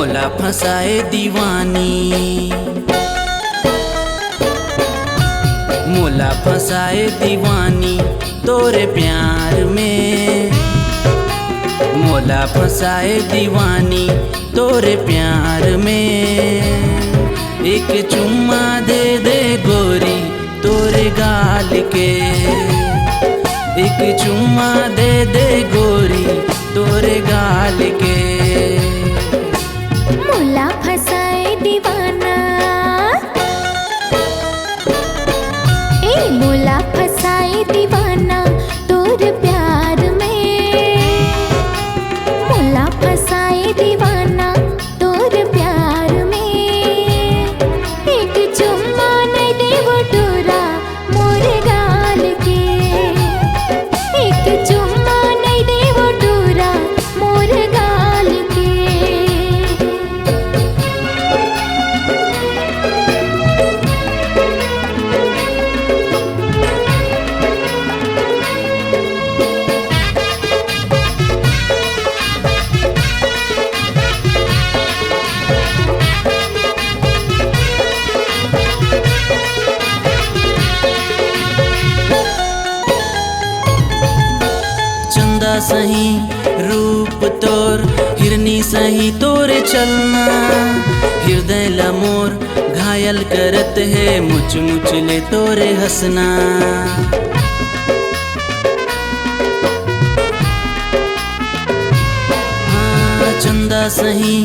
मोला फसाए दीवानी, मोला फसाए दीवानी तोरे प्यार में, मोला फसाए दीवानी तोरे प्यार में। एक चुम्मा दे दे गोरी तोरे गाल के, एक चुम्मा दे दे गोरी तोरे गाल के। मोला फसाए दीवाना, ए मोला फसाए दीवाना तोर प्यार में, मोला फसाए दीवाना तोर प्यार में। एक चुम्मा नहीं देवो टोरा मोर गाल के, एक चुम्मा नहीं देवो टोरा मोर गाल के। चंदा सही रूप तोर हिरनी सही तोरे चलना, हृदय ला मोर घायल करत है मुच मुच ले तोरे हंसना। हाँ चंदा सही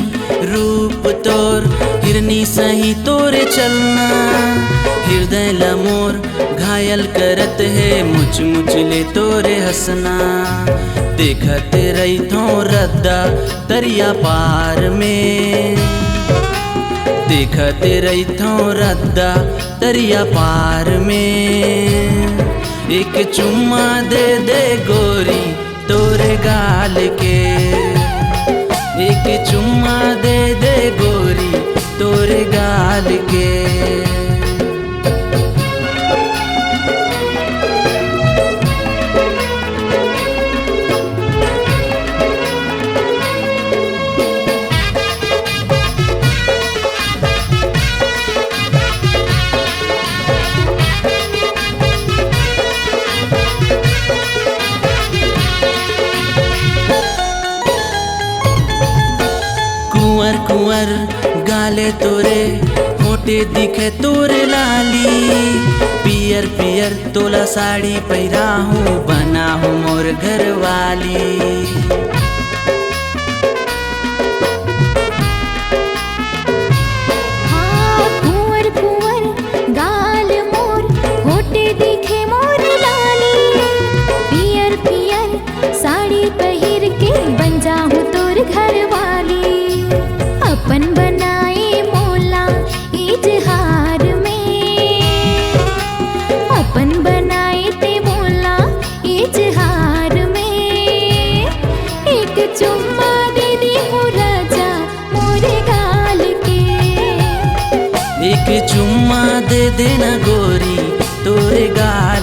रूप तोर हिरनी सही तोरे चलना, हृदय ला मोर घायल करत है मुच मुच ले तोरे हंसना। देखत रही थो रद्दा दरिया पार में, देखत रही थो रद्दा दरिया पार में। एक चुम्मा दे दे गोरी तोरे गाल के, एक चुम्मा दे दे गोरी तोरे गाल के। कुंवर कुंवर गाले तोरे होटे दिखे तोरे लाली, पियर पियर तोला साड़ी पहिरा हूँ बना हूँ मोर घर वाली। हाँ कुंवर कुंवर गाल मोर होटे दिखे मोर लाली, पियर पियर साड़ी पहिर के बन जाऊँ तोर घर वाली। अपन बनाए मोला इजहार में, अपन बनाए ते मोला इजहार में। एक चुम्मा दे दी हूँ राजा मोरे गाल के, एक चुम्मा दे देना गोरी तोरे गाल